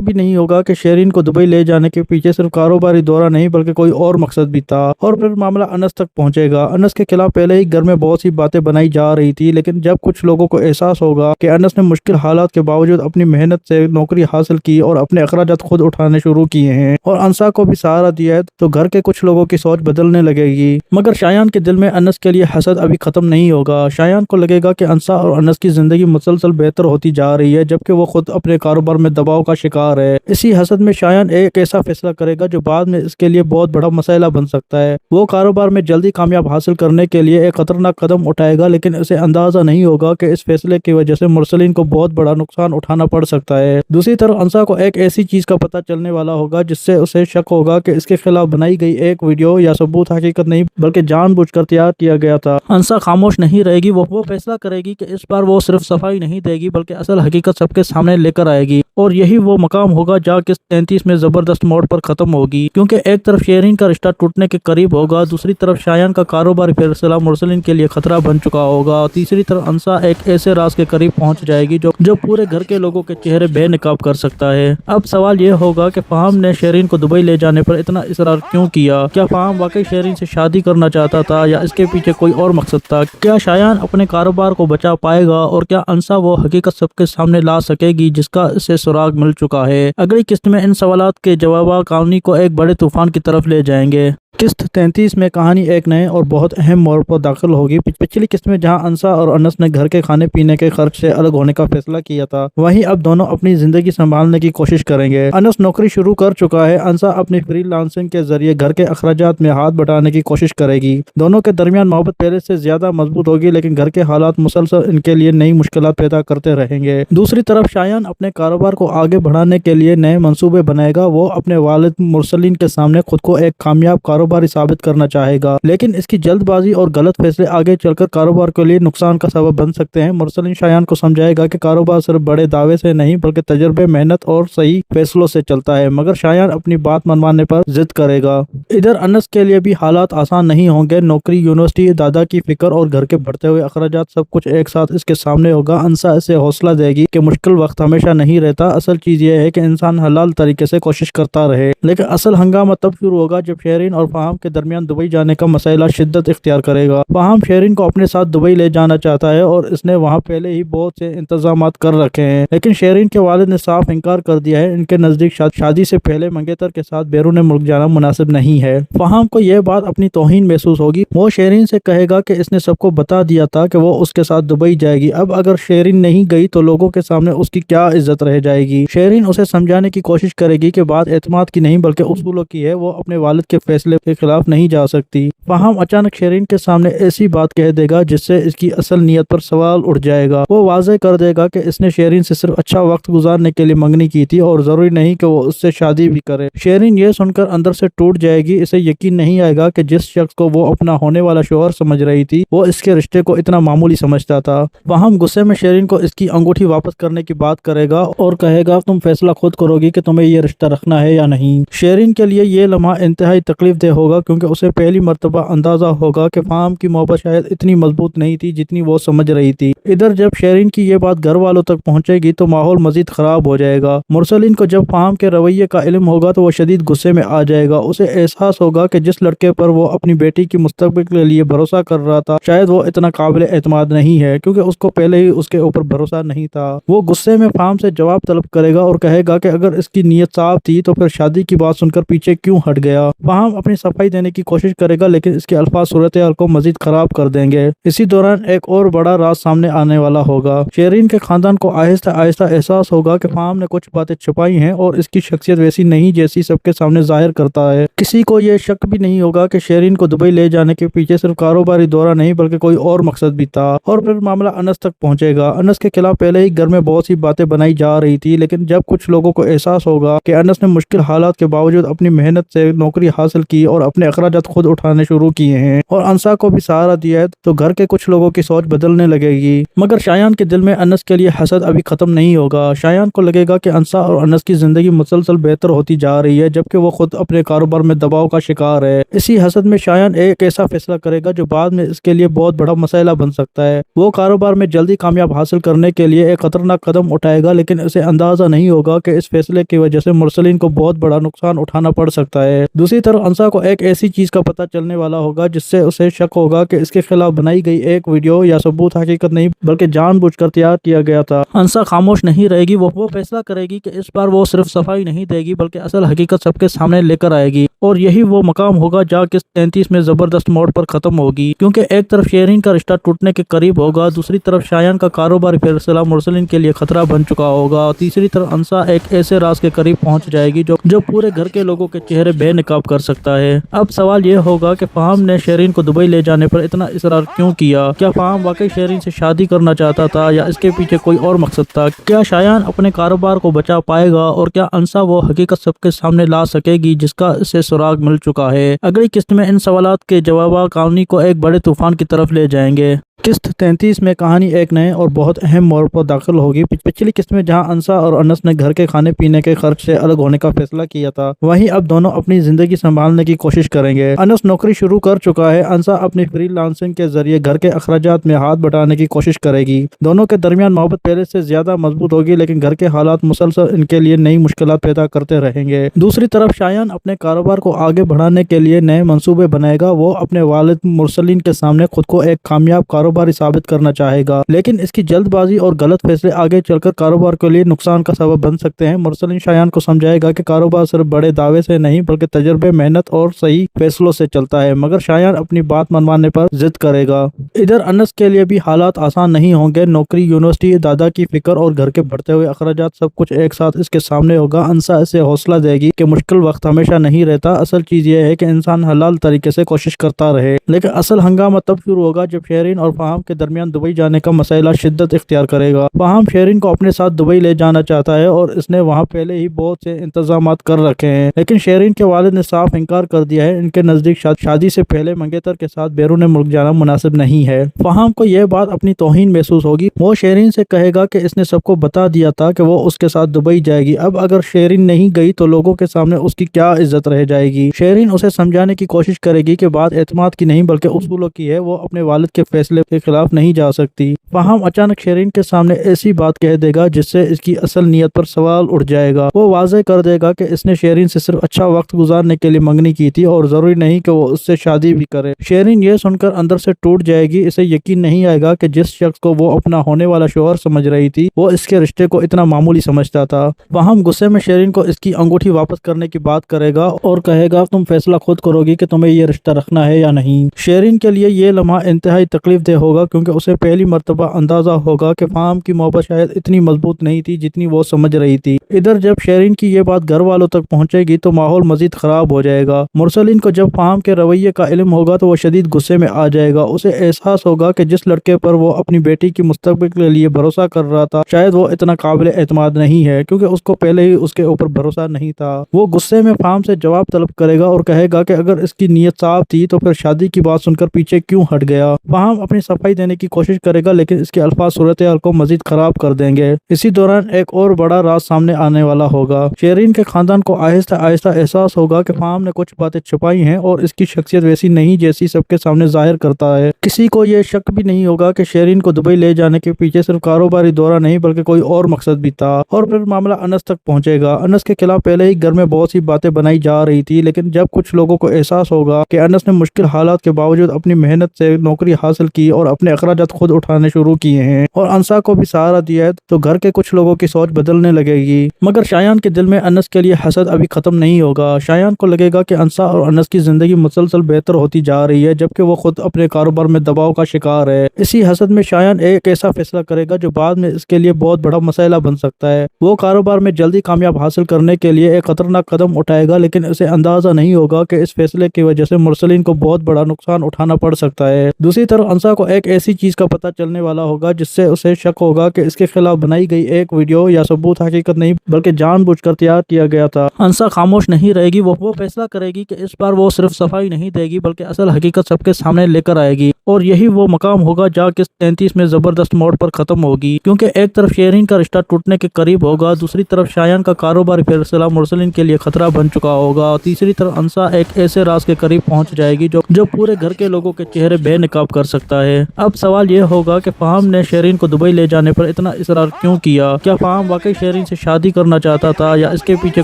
भी नहीं होगा कि शेरिन को दुबई ले जाने के पीछे सिर्फ कारोबारी दौरा नहीं बल्कि कोई और मकसद भी था। और फिर मामला अनस तक पहुंचेगा। अनस के खिलाफ पहले ही घर में बहुत सी बातें बनाई जा रही थी, लेकिन जब कुछ लोगों को एहसास होगा कि अनस ने मुश्किल हालात के बावजूद अपनी मेहनत से नौकरी हासिल की और अपने अखराजात खुद उठाने शुरू किए हैं और अंसा को भी सहारा दिया है, तो घर के कुछ लोगों की सोच बदलने लगेगी। मगर शायान के दिल में अनस के लिए हसद अभी खत्म नहीं होगा। शायान को लगेगा कि अंसा और अनस की जिंदगी मुसलसल बेहतर होती जा रही है, जबकि वो खुद अपने कारोबार में दबाव का शिकार है। इसी हसद में शायान एक ऐसा फैसला करेगा जो बाद में इसके लिए बहुत बड़ा मसला बन सकता है। वो कारोबार में जल्दी कामयाब हासिल करने के लिए एक खतरनाक कदम उठाएगा, लेकिन इसे अंदाजा नहीं होगा कि इस फैसले की वजह से मुरसलिन को बहुत बड़ा नुकसान उठाना पड़ सकता है। दूसरी तरफ अंसा को एक ऐसी चीज का पता चलने वाला होगा जिससे उसे शक होगा कि इसके खिलाफ बनाई गई एक वीडियो या सबूत हकीकत नहीं बल्कि जानबूझकर तैयार किया गया था। अंसा खामोश नहीं रहेगी। वो फैसला करेगी कि इस बार वो सिर्फ सफाई नहीं देगी बल्कि असल हकीकत सबके सामने लेकर आएगी, और यही वो मकाम होगा जहाँ किस्त 33 में जबरदस्त मोड़ पर खत्म होगी, क्योंकि एक तरफ शेरिन का रिश्ता टूटने के करीब होगा, दूसरी तरफ शायान का कारोबारी फैसला मुरसलिन के लिए खतरा बन चुका होगा, और तीसरी तरफ अंसा एक ऐसे राज के करीब पहुंच जाएगी जो पूरे घर के लोगों के चेहरे बेनकाब कर सकता है। अब सवाल ये होगा कि फहाम ने शेरिन को दुबई ले जाने पर इतना इसरार क्यों किया? क्या फहाम वाकई शेरिन से शादी करना चाहता था या इसके पीछे कोई और मकसद था? क्या शायान अपने कारोबार को बचा पाएगा और क्या अंसा वो हकीकत सबके सामने ला सकेगी जिसका इसे सुराग मिल चुका है? अगली किस्त में इन सवालात के जवाब कहानी को एक बड़े तूफान की तरफ ले जाएंगे। किस्त 33 में कहानी एक नए और बहुत अहम मोड़ पर दाखिल होगी। पिछली किस्त में जहां अंसा और अनस ने घर के खाने पीने के खर्च से अलग होने का फैसला किया था, वहीं अब दोनों अपनी जिंदगी संभालने की कोशिश करेंगे। अनस नौकरी शुरू कर चुका है। अंसा अपनी फ्रीलांसिंग के जरिए घर के अखराजात में हाथ बटाने की कोशिश करेगी। दोनों के दरमियान मोहब्बत पहले से ज्यादा मजबूत होगी, लेकिन घर के हालात मुसलसल इनके लिए नई मुश्किलात पैदा करते रहेंगे। दूसरी तरफ शायान अपने कारोबार को आगे बढ़ाने के लिए नए मंसूबे बनाएगा। वो अपने वालिद मुरसलीन के सामने खुद को एक कामयाब कारोबारी साबित करना चाहेगा, लेकिन इसकी जल्दबाजी और गलत फैसले आगे चलकर कारोबार के लिए नुकसान का सबब बन सकते हैं। मुरसलीन शायान को समझाएगा कि कारोबार सिर्फ बड़े दावे से नहीं बल्कि तजर्बे, मेहनत और सही फैसलों से चलता है, मगर शायान अपनी बात मनवाने पर जिद करेगा। इधर अनस के लिए भी हालात आसान नहीं होंगे। नौकरी, यूनिवर्सिटी, दादा की फिक्र और घर के बढ़ते हुए अखराजात, सब कुछ एक साथ इसके सामने होगा। अंसा इसे हौसला देगी कि मुश्किल वक्त हमेशा नहीं रहता। असल चीज ये है कि इंसान हलाल तरीके से कोशिश करता रहे, लेकिन असल हंगामा तब शुरू होगा जब शेरिन और फहाम के दरमियान दुबई जाने का मसला शिद्दत इख्तियार करेगा। फहाम शेरिन को अपने साथ दुबई ले जाना चाहता है और इसने वहाँ पहले ही बहुत से इंतजामात कर रखे हैं, लेकिन शेरिन के वालिद ने साफ इनकार कर दिया है। इनके नजदीक शादी से पहले मंगेतर के साथ बैरून मुल्क जाना मुनासिब नहीं है। फहाम को यह बात अपनी तौहीन महसूस होगी। वो शेरिन से कहेगा कि इसने सबको बता दिया था कि वो उसके साथ दुबई जाएगी। अब अगर शेरिन नहीं गई तो लोगों के सामने उसकी क्या इज्जत रह जाएगी। शेरिन उसे समझाने की कोशिश करेगी कि बात एतमाद की नहीं बल्कि उसूलों की है। वो अपने वालिद के फैसले के खिलाफ नहीं जा सकती। फहाम अचानक शेरिन के सामने ऐसी बात कह देगा जिससे इसकी असल नीयत पर सवाल उठ जाएगा। वो वाज़ेह कर देगा कि इसने शेरिन से सिर्फ अच्छा वक्त गुजारने के लिए मंगनी की थी और जरूरी नहीं कि वो उससे शादी भी करे। शेरिन ये सुनकर अंदर से टूट जाएगी। इसे यकीन नहीं आएगा कि जिस शख्स को वो अपना होने वाला शोहर समझ रही थी, वो इसके रिश्ते को इतना मामूली समझता था। फहाम गुस्से में शेरिन को इसकी अंगूठी वापस करने की बात करेगा और कहेगा तुम फैसला खुद करोगी कि तुम्हें ये रिश्ता रखना है या नहीं। शेरिन के लिए ये लम्हा इंतहाई तकलीफ दे होगा, क्योंकि उसे पहली मर्तबा अंदाजा होगा कि फहाम की मोहब्बत शायद इतनी मजबूत नहीं थी जितनी वो समझ रही थी। इधर जब शेरिन की ये बात घर वालों तक पहुंचेगी तो माहौल मजीद खराब हो जाएगा। मुरसलीन को जब फहाम के रवैये का इल्म होगा तो वो शदीद गुस्से में आ जाएगा। उसे एहसास होगा कि जिस लड़के पर वो अपनी बेटी की मुस्तकबिल के लिए भरोसा कर रहा था, शायद वो इतना काबिल एतमाद नहीं है, क्योंकि उसको पहले ही उसके ऊपर भरोसा नहीं था। वो गुस्से में फहाम से जवाब तलब करेगा और कहेगा कि अगर इसकी नीयत साफ थी तो फिर शादी की बात सुनकर पीछे क्यों हट गया। फहाम अपनी सफाई देने की कोशिश करेगा, लेकिन इसके अल्फाज सूरत हाल को मजीद खराब कर देंगे। इसी दौरान एक और बड़ा राज सामने आने वाला होगा। शेरिन के खानदान को आहिस्ता आहिस्ता एहसास होगा कि फहाम ने कुछ बातें छुपाई हैं और इसकी शख्सियत वैसी नहीं जैसी सबके सामने जाहिर करता है। किसी को यह शक भी नहीं होगा कि शेरिन को दुबई ले जाने के पीछे सिर्फ कारोबारी दौरा नहीं बल्कि कोई और मकसद भी था। और फिर मामला अनस तक पहुंचेगा। अनस के खिलाफ पहले ही घर में बहुत सी बातें बनाई जा रही थी, लेकिन जब कुछ लोगों को एहसास होगा कि अनस ने मुश्किल हालात के बावजूद अपनी मेहनत से नौकरी हासिल की और अपने अखराजात खुद उठाने शुरू किए हैं और अंसा को भी सहारा दिया है, तो घर के कुछ लोगों की सोच बदलने लगेगी। मगर शायान के दिल में अनस के लिए हसद अभी खत्म नहीं होगा। शायान को लगेगा कि अंसा और अनस की जिंदगी मुसलसल बेहतर होती जा रही है, जबकि वो खुद अपने कारोबार में दबाव का शिकार है। इसी हसद में शायान एक ऐसा फैसला करेगा जो बाद में इसके लिए बहुत बड़ा मसला बन सकता है। वो कारोबार में जल्दी कामयाब हासिल करने के लिए एक खतरनाक कदम उठाएगा, लेकिन इसे अंदाजा नहीं होगा कि इस फैसले की वजह से मुरसलीन को बहुत बड़ा नुकसान उठाना पड़ सकता है। दूसरी तरफ अंसा को एक ऐसी चीज का पता चलने वाला होगा जिससे उसे शक होगा कि इसके खिलाफ बनाई गई एक वीडियो या सबूत हकीकत नहीं बल्कि जानबूझकर तैयार किया गया था। अंसा खामोश नहीं रहेगी। वो फैसला करेगी कि इस बार वो सिर्फ सफाई नहीं देगी बल्कि असल हकीकत सबके सामने लेकर आएगी, और यही वो मकाम होगा जहाँ किस्त 33 में जबरदस्त मोड़ पर खत्म होगी। क्योंकि एक तरफ शेरिन का रिश्ता टूटने के करीब होगा, दूसरी तरफ शायान का कारोबारी फैसला मुरसलीन के लिए खतरा बन चुका होगा, और तीसरी तरफ अंसा एक ऐसे राज के करीब पहुंच जाएगी जो पूरे घर के लोगों के चेहरे बेनकाब कर सकता है। अब सवाल ये होगा कि फहाम ने शेरिन को दुबई ले जाने पर इतना इसरार क्यों किया? क्या फहाम वाकई शेरिन से शादी करना चाहता था या इसके पीछे कोई और मकसद था? क्या शायान अपने कारोबार को बचा पाएगा और क्या अंसा वो हकीकत सबके सामने ला सकेगी जिसका इसे सुराग मिल चुका है? अगली किस्त में इन सवालात के जवाब कहानी को एक बड़े तूफान की तरफ ले जाएंगे। किस्त 33 में कहानी एक नए और बहुत अहम मोड़ पर दाखिल होगी। पिछली किस्त में जहां अंसा और अनस ने घर के खाने पीने के खर्च से अलग होने का फैसला किया था, वहीं अब दोनों अपनी जिंदगी संभालने की कोशिश करेंगे। अनस नौकरी शुरू कर चुका है। अंसा अपनी फ्रीलांसिंग के जरिए घर के अखराजात में हाथ बटाने की कोशिश करेगी। दोनों के दरमियान मोहब्बत पहले से ज्यादा मजबूत होगी, लेकिन घर के हालात मुसलसल इनके लिए नई मुश्किलात पैदा करते रहेंगे। दूसरी तरफ शायान अपने कारोबार को आगे बढ़ाने के लिए नए मंसूबे बनाएगा। वो अपने वालिद मुरसलीन के सामने खुद को एक कामयाब कारोबारी साबित करना चाहेगा, लेकिन इसकी जल्दबाजी और गलत फैसले आगे चलकर कारोबार के लिए नुकसान का सबब बन सकते हैं। मुरसलीन शायान को समझाएगा कि कारोबार सिर्फ बड़े दावे से नहीं बल्कि तजर्बे, मेहनत और सही फैसलों से चलता है, मगर शायान अपनी बात मनवाने पर जिद करेगा। इधर अनस के लिए भी हालात आसान नहीं होंगे। नौकरी, यूनिवर्सिटी, दादा की फिक्र और घर के बढ़ते हुए अखराजात, सब कुछ एक साथ इसके सामने होगा। अंसा इसे हौसला देगी कि मुश्किल वक्त हमेशा नहीं रहता। असल चीज ये है कि इंसान हलाल तरीके से कोशिश करता रहे, लेकिन असल हंगामा तब शुरू होगा जब शेरिन और फहाम के दरमियान दुबई जाने का मसला शिद्दत इख्तियार करेगा। फहाम शेरिन को अपने साथ दुबई ले जाना चाहता है और इसने वहाँ पहले ही बहुत से इंतजामात कर रखे हैं, लेकिन शेरिन के वालिद ने साफ इनकार कर दिया है। इनके नजदीक शादी से पहले मंगेतर के साथ बैरून मुल्क जाना मुनासिब नहीं है। फहाम को यह बात अपनी तौहीन महसूस होगी। वो शेरिन से कहेगा कि इसने सबको बता दिया था कि वो उसके साथ दुबई जाएगी। अब अगर शेरिन नहीं गई तो लोगों के सामने उसकी क्या इज्जत रह जाएगी। शेरिन उसे समझाने की कोशिश करेगी कि बात एतमाद की नहीं बल्कि उसूलों की है। वो अपने वालिद के फैसले के खिलाफ नहीं जा सकती। फहाम अचानक शेरिन के सामने ऐसी बात कह देगा जिससे इसकी असल नीयत पर सवाल उठ जाएगा। वो वाज़ेह कर देगा कि इसने शेरिन से सिर्फ अच्छा वक्त गुजारने के लिए मंगनी की थी और जरूरी नहीं कि वो उससे शादी भी करे। शेरिन ये सुनकर अंदर से टूट जाएगी। इसे यकीन नहीं आएगा कि जिस शख्स को वो अपना होने वाला शौहर समझ रही थी वो इसके रिश्ते को इतना मामूली समझता था। फहाम गुस्से में शेरिन को इसकी अंगूठी वापस करने की बात करेगा और कहेगा तुम फैसला खुद करोगी कि तुम्हें ये रिश्ता रखना है या नहीं। शेरिन के लिए ये लम्हा इंतहाई तकलीफ दे होगा क्योंकि उसे पहली मर्तबा अंदाजा होगा कि फहाम की मोहब्बत शायद इतनी मजबूत नहीं थी जितनी वो समझ रही थी। इधर जब शेरिन की ये बात घर वालों तक पहुंचेगी तो माहौल मजीद खराब हो जाएगा। मुरसलीन को जब फहाम के रवैये का इल्म होगा तो वो शदीद गुस्से में आ जाएगा। उसे एहसास होगा कि जिस लड़के पर वो अपनी बेटी की मुस्तकबिल के लिए भरोसा कर रहा था शायद वो इतना काबिल एतमाद नहीं है, क्योंकि उसको पहले ही उसके ऊपर भरोसा नहीं था। वो गुस्से में फहाम से जवाब तलब करेगा और कहेगा कि अगर इसकी नीयत साफ थी तो फिर शादी की बात सुनकर पीछे क्यों हट गया। फहाम अपनी सफाई देने की कोशिश करेगा लेकिन इसके अल्फाज सूरत हाल को मजीद खराब कर देंगे। इसी दौरान एक और बड़ा राज सामने आने वाला होगा। शेरिन के खानदान को आहिस्ता आहिस्ता एहसास होगा कि फहाम ने कुछ बातें छुपाई हैं और इसकी शख्सियत वैसी नहीं जैसी सबके सामने जाहिर करता है। किसी को ये शक भी नहीं होगा कि शेरिन को दुबई ले जाने के पीछे सिर्फ कारोबारी दौरा नहीं बल्कि कोई और मकसद भी था। और फिर मामला अनस तक पहुंचेगा। अनस के खिलाफ पहले ही घर में बहुत सी बातें बनाई जा रही थी, लेकिन जब कुछ लोगों को एहसास होगा कि अनस ने मुश्किल हालात के बावजूद अपनी मेहनत से नौकरी हासिल की और अपने अखराजात खुद उठाने शुरू किए हैं और अंसा को भी सहारा दिया है, तो घर के कुछ लोगों की सोच बदलने लगेगी। मगर शायान के दिल में अनस के लिए हसद अभी खत्म नहीं होगा। शायान को लगेगा कि अंसा और अनस की जिंदगी मुसलसल बेहतर होती जा रही है जबकि वो खुद अपने कारोबार में दबाव का शिकार है। इसी हसद में शायान एक ऐसा फैसला करेगा जो बाद में इसके लिए बहुत बड़ा मसला बन सकता है। वो कारोबार में जल्दी कामयाब हासिल करने के लिए एक खतरनाक कदम उठाएगा, लेकिन इसे अंदाजा नहीं होगा कि इस फैसले की वजह से मुरसलीन को बहुत बड़ा नुकसान उठाना पड़ सकता है। दूसरी तरफ अंसा को एक ऐसी चीज का पता चलने वाला होगा जिससे उसे शक होगा कि इसके खिलाफ बनाई गई एक वीडियो या सबूत हकीकत नहीं बल्कि जानबूझकर तैयार किया गया था। अंसा खामोश नहीं रहेगी। वो फैसला करेगी कि इस बार वो सिर्फ सफाई नहीं देगी बल्कि असल हकीकत सबके सामने लेकर आएगी और यही वो मकाम होगा जहाँ किस 33 में जबरदस्त मोड़ पर खत्म होगी, क्योंकि एक तरफ शेरिन का रिश्ता टूटने के करीब होगा, दूसरी तरफ शायान का कारोबारी फैसला मुरसलीन के लिए खतरा बन चुका होगा, तीसरी तरफ अंसा एक ऐसे राज के करीब पहुंच जाएगी जो पूरे घर के लोगों के चेहरे बेनकाब कर सकता है। अब सवाल यह होगा कि फहाम ने शेरिन को दुबई ले जाने पर इतना इसरार क्यों किया। क्या फहाम वाकई शेरिन से शादी करना चाहता था या इसके पीछे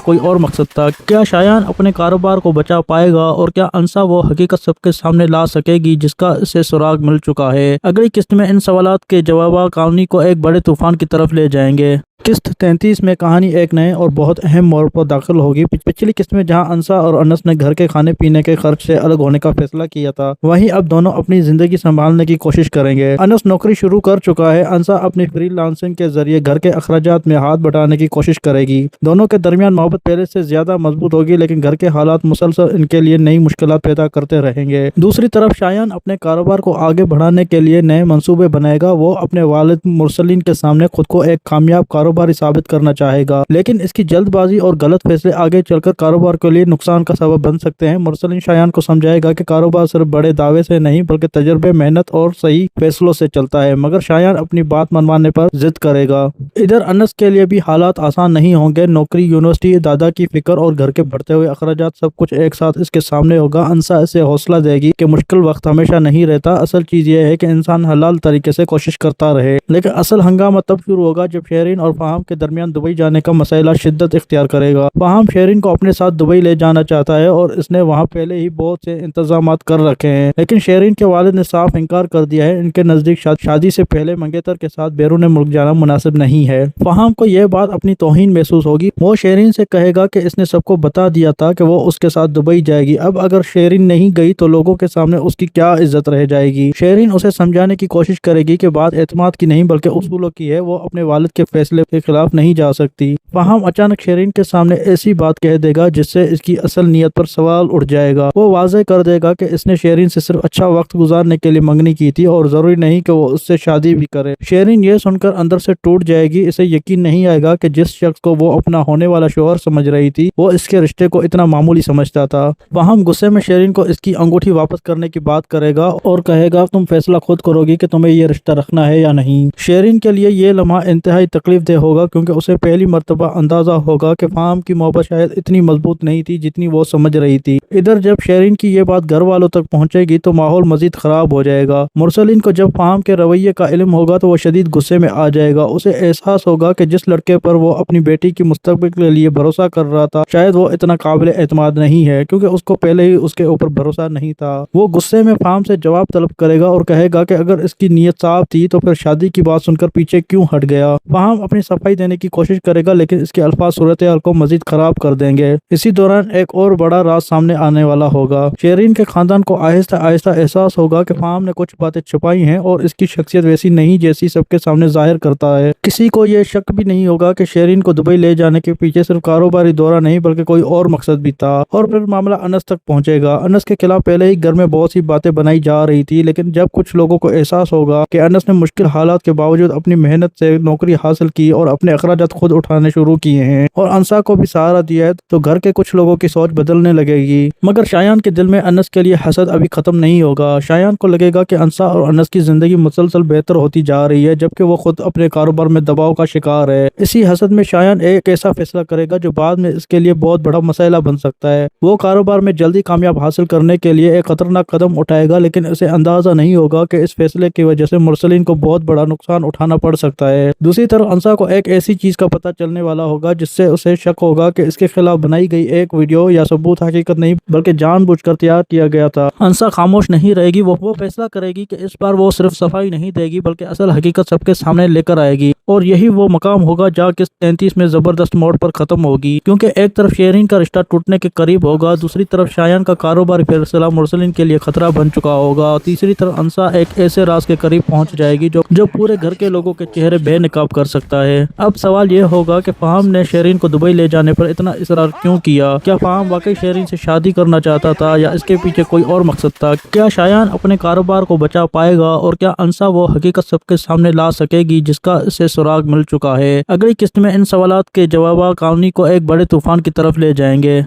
कोई और मकसद था। क्या शायान अपने कारोबार को बचा पाएगा और क्या अंसा वो हकीकत सबके सामने ला सकेगी जिसका इसे सुराग मिल चुका है। अगली किस्त में इन सवालात के जवाब कहानी को एक बड़े तूफान की तरफ ले जाएंगे। किस्त 33 में कहानी एक नए और बहुत अहम मोड़ पर दाखिल होगी। पिछली किस्त में जहां अंसा और अनस ने घर के खाने पीने के खर्च से अलग होने का फैसला किया था, वहीं अब दोनों अपनी जिंदगी संभालने की कोशिश करेंगे। अनस नौकरी शुरू कर चुका है। अंसा अपनी फ्रीलांसिंग के जरिए घर के अखराजात में हाथ बटाने की कोशिश करेगी। दोनों के दरमियान मोहब्बत पहले से ज्यादा मजबूत होगी, लेकिन घर के हालात मुसलसल इनके लिए नई मुश्किलात पैदा करते रहेंगे। दूसरी तरफ शायान अपने कारोबार को आगे बढ़ाने के लिए नए मंसूबे बनाएगा। वो अपने वालिद मुरसलीन के सामने खुद को एक कामयाब कारोबारी साबित करना चाहेगा, लेकिन इसकी जल्दबाजी और गलत फैसले आगे चलकर कारोबार के लिए नुकसान का सबब बन सकते हैं। मुरसलीन शायान को समझाएगा कि कारोबार सिर्फ बड़े दावे से नहीं बल्कि तजर्बे, मेहनत और सही फैसलों से चलता है, मगर शायान अपनी बात मनवाने पर जिद करेगा। इधर अनस के लिए भी हालात आसान नहीं होंगे। नौकरी, यूनिवर्सिटी, दादा की फिक्र और घर के बढ़ते हुए अखराजात, सब कुछ एक साथ इसके सामने होगा। अंसा इसे हौसला देगी कि मुश्किल वक्त हमेशा नहीं रहता। असल चीज ये है कि इंसान हलाल तरीके से कोशिश करता रहे, लेकिन असल हंगामा तब शुरू होगा जब शेरिन और फहाम के दरमियान दुबई जाने का मसला शिद्दत इख्तियार करेगा। फहाम शेरिन को अपने साथ दुबई ले जाना चाहता है और इसने वहाँ पहले ही बहुत से इंतजामात कर रखे हैं, लेकिन शेरिन के वालिद ने साफ इनकार कर दिया है। इनके नजदीक शादी से पहले मंगेतर के साथ बैरून मुल्क जाना मुनासिब नहीं है। फहाम को यह बात अपनी तौहीन महसूस होगी। वो शेरिन से कहेगा कि इसने सबको बता दिया था कि वो उसके साथ दुबई जाएगी। अब अगर शेरिन नहीं गई तो लोगों के सामने उसकी क्या इज्जत रह जाएगी। शेरिन उसे समझाने की कोशिश करेगी कि बात एतमाद की नहीं बल्कि उसूलों की है, वो अपने वालिद के फैसले के खिलाफ नहीं जा सकती। फहाम अचानक शेरिन के सामने ऐसी बात कह देगा जिससे इसकी असल नीयत पर सवाल उठ जाएगा। वो वाज़ेह कर देगा कि इसने शेरिन से सिर्फ अच्छा वक्त गुजारने के लिए मंगनी की थी और जरूरी नहीं कि वो उससे शादी भी करे। शेरिन ये सुनकर अंदर से टूट जाएगी। इसे यकीन नहीं आएगा कि जिस शख्स को वो अपना होने वाला शोहर समझ रही थी वो इसके रिश्ते को इतना मामूली समझता था। फहाम गुस्से में शेरिन को इसकी अंगूठी वापस करने की बात करेगा और कहेगा तुम फैसला खुद करोगी कि तुम्हें ये रिश्ता रखना है या नहीं। शेरिन के लिए ये लम्हा इंतहाई तकलीफ दे होगा क्योंकि उसे पहली मर्तबा अंदाजा होगा कि फहाम की मोहब्बत शायद इतनी मजबूत नहीं थी जितनी वो समझ रही थी। इधर जब शेरिन की ये बात घर वालों तक पहुंचेगी तो माहौल मजीद खराब हो जाएगा। मुरसलीन को जब फहाम के रवैये का इल्म होगा तो वो शदीद गुस्से में आ जाएगा। उसे एहसास होगा कि जिस लड़के पर वो अपनी बेटी की मुस्तकबिल के लिए भरोसा कर रहा था शायद वो इतना काबिल एतमाद नहीं है, क्योंकि उसको पहले ही उसके ऊपर भरोसा नहीं था। वो गुस्से में फहाम से जवाब तलब करेगा और कहेगा कि अगर इसकी नीयत साफ थी तो फिर शादी की बात सुनकर पीछे क्यों हट गया। फहाम अपनी सफाई देने की कोशिश करेगा लेकिन इसके अल्फाज सूरत हाल को मजीद खराब कर देंगे। इसी दौरान एक और बड़ा राज सामने आने वाला होगा। शेरिन के खानदान को आहिस्ता आहिस्ता एहसास होगा कि फहाम ने कुछ बातें छुपाई हैं और इसकी शख्सियत वैसी नहीं जैसी सबके सामने जाहिर करता है। किसी को यह शक भी नहीं होगा कि शेरिन को दुबई ले जाने के पीछे सिर्फ कारोबारी दौरा नहीं बल्कि कोई और मकसद भी था। और फिर मामला अनस तक पहुंचेगा। अनस के खिलाफ पहले ही घर में बहुत सी बातें बनाई जा रही थी, लेकिन जब कुछ लोगों को एहसास होगा कि अनस ने मुश्किल हालात के बावजूद अपनी मेहनत से नौकरी हासिल की और अपने अखराजात खुद उठाने शुरू किए हैं और अंसा को भी सहारा दिया है, तो घर के कुछ लोगों की सोच बदलने लगेगी। मगर शायान के दिल में अनस के लिए हसद अभी खत्म नहीं होगा। शायान को लगेगा कि अंसा और अनस की जिंदगी मुसलसल बेहतर होती जा रही है जबकि वो खुद अपने कारोबार में दबाव का शिकार है। इसी हसद में शायान एक ऐसा फैसला करेगा जो बाद में इसके लिए बहुत बड़ा मसला बन सकता है। वो कारोबार में जल्दी कामयाब हासिल करने के लिए एक खतरनाक कदम उठाएगा, लेकिन उसे अंदाजा नहीं होगा कि इस फैसले की वजह से मुरसलीन को बहुत बड़ा नुकसान उठाना पड़ सकता है। दूसरी तरफ अंसा को एक ऐसी चीज का पता चलने वाला होगा जिससे उसे शक होगा कि इसके खिलाफ बनाई गई एक वीडियो या सबूत हकीकत नहीं बल्कि जानबूझकर तैयार किया गया था। अंसा खामोश नहीं रहेगी। वो फैसला करेगी कि इस बार वो सिर्फ सफाई नहीं देगी बल्कि असल हकीकत सबके सामने लेकर आएगी और यही वो मकाम होगा जहाँ किस 33 में जबरदस्त मोड़ पर खत्म होगी, क्योंकि एक तरफ शेरिन का रिश्ता टूटने के करीब होगा, दूसरी तरफ शायान का कारोबारी फैसला मुरसलीन के लिए खतरा बन चुका होगा और तीसरी तरफ अंसा एक ऐसे राज के करीब पहुंच जाएगी जो पूरे घर के लोगों के चेहरे बेनकाब कर सकता है। अब सवाल ये होगा कि फहाम ने शेरिन को दुबई ले जाने पर इतना इसरार क्यों किया? क्या फहाम वाकई शेरिन से शादी करना चाहता था या इसके पीछे कोई और मकसद था? क्या शायान अपने कारोबार को बचा पाएगा और क्या अंसा वो हकीकत सबके सामने ला सकेगी जिसका इसे सुराग मिल चुका है? अगली किस्त में इन सवालात के जवाब कहानी को एक बड़े तूफान की तरफ ले जाएंगे।